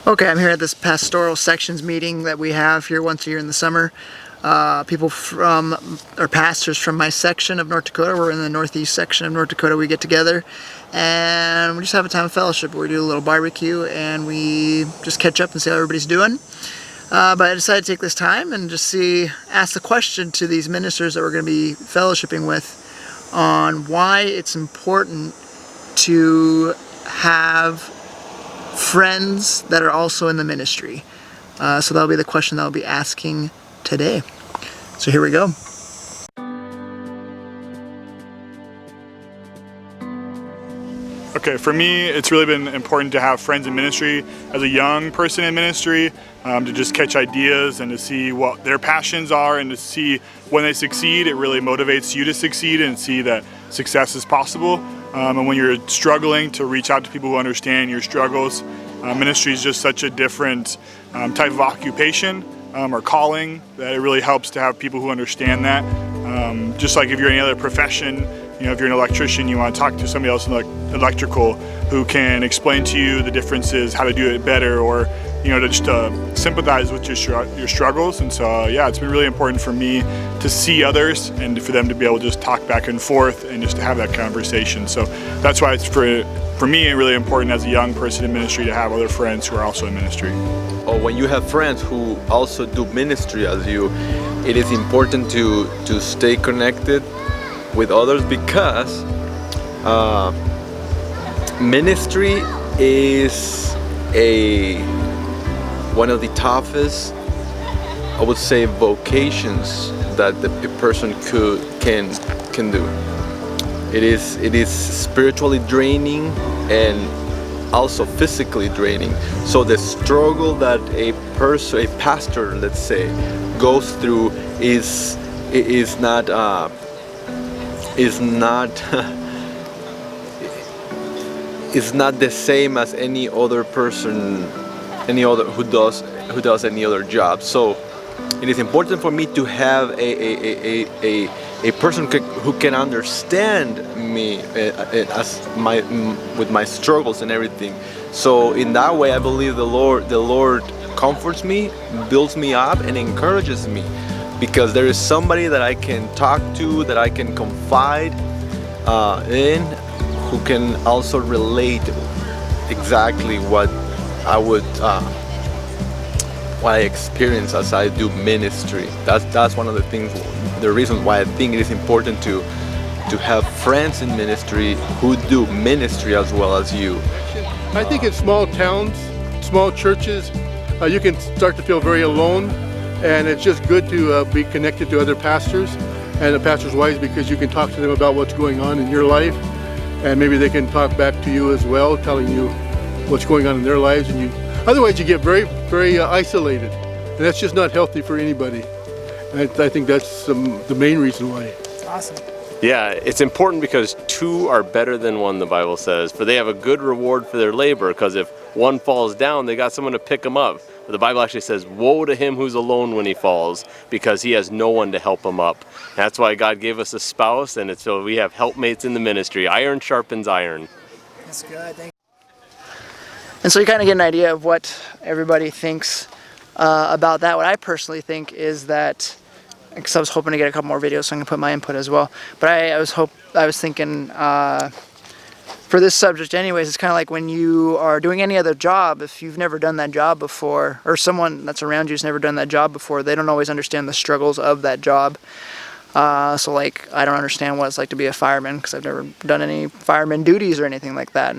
Okay, I'm here at this pastoral sections meeting that we have here once a year in the summer. People from, or pastors from my section of North Dakota, we're in the northeast section of North Dakota, we get together and we just have a time of fellowship. We do a little barbecue and we just catch up and see how everybody's doing. But I decided to take this time and just ask the question to these ministers that we're going to be fellowshipping with on why it's important to have friends that are also in the ministry. So that'll be the question that I'll be asking today. So here we go. Okay, for me, it's really been important to have friends in ministry as a young person in ministry, to just catch ideas and to see what their passions are and to see when they succeed, it really motivates you to succeed and see that success is possible. And when you're struggling, to reach out to people who understand your struggles. Ministry is just such a different type of occupation or calling that it really helps to have people who understand that. Just like if you're in any other profession, you know, if you're an electrician, you want to talk to somebody else in electrical who can explain to you the differences, how to do it better, or you know, to just sympathize with your struggles. And so yeah, it's been really important for me to see others and for them to be able to just talk back and forth and just to have that conversation. So that's why it's for me really important as a young person in ministry to have other friends who are also in ministry. Or when you have friends who also do ministry as you, it is important to stay connected with others, because ministry is one of the toughest, I would say, vocations that the person can do. It is spiritually draining and also physically draining. So the struggle that a pastor, let's say, goes through is not the same as any other person, who does any other job. So it is important for me to have a person who can understand me with my struggles and everything. So in that way, I believe the Lord comforts me, builds me up, and encourages me, because there is somebody that I can talk to, that I can confide in, who can also relate exactly what I experience as I do ministry. That's one of the reasons why I think it is important to have friends in ministry who do ministry as well as you. I think in small towns, small churches, you can start to feel very alone, and it's just good to be connected to other pastors and the pastors' wives, because you can talk to them about what's going on in your life, and maybe they can talk back to you as well, telling you what's going on in their lives, and otherwise you get very, very isolated, and that's just not healthy for anybody. And I think that's the main reason why. That's awesome. Yeah, it's important because two are better than one, the Bible says, for they have a good reward for their labor, because if one falls down, they got someone to pick them up. But the Bible actually says, woe to him who's alone when he falls, because he has no one to help him up. And that's why God gave us a spouse, and it's so we have helpmates in the ministry. Iron sharpens iron. That's good. Thank you. And so you kind of get an idea of what everybody thinks about that. What I personally think is that, because I was hoping to get a couple more videos, so I'm gonna put my input as well. But I was thinking for this subject, anyways, it's kind of like when you are doing any other job. If you've never done that job before, or someone that's around you has never done that job before, they don't always understand the struggles of that job. So like, I don't understand what it's like to be a fireman, because I've never done any fireman duties or anything like that.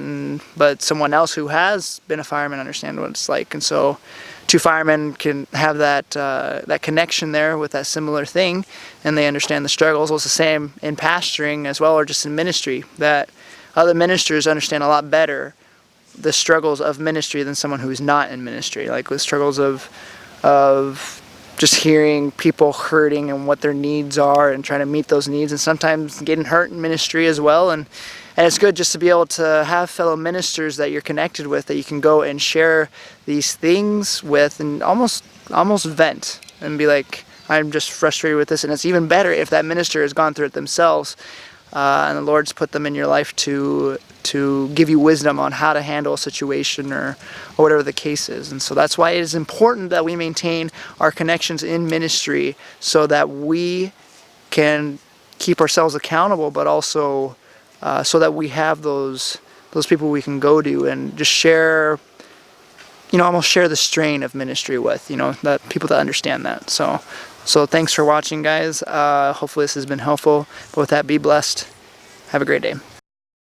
But someone else who has been a fireman understands what it's like, and so two firemen can have that connection there with that similar thing, and they understand the struggles. Well, it's the same in pastoring as well, or just in ministry, that other ministers understand a lot better the struggles of ministry than someone who's not in ministry, like the struggles of just hearing people hurting and what their needs are and trying to meet those needs, and sometimes getting hurt in ministry as well. And it's good just to be able to have fellow ministers that you're connected with, that you can go and share these things with, and almost vent and be like, I'm just frustrated with this. And it's even better if that minister has gone through it themselves, and the Lord's put them in your life to give you wisdom on how to handle a situation or whatever the case is. And so that's why it is important that we maintain our connections in ministry so that we can keep ourselves accountable, but also so that we have those people we can go to and just share, almost share the strain of ministry with, that people that understand that. So thanks for watching, guys. Hopefully this has been helpful. But with that, be blessed. Have a great day.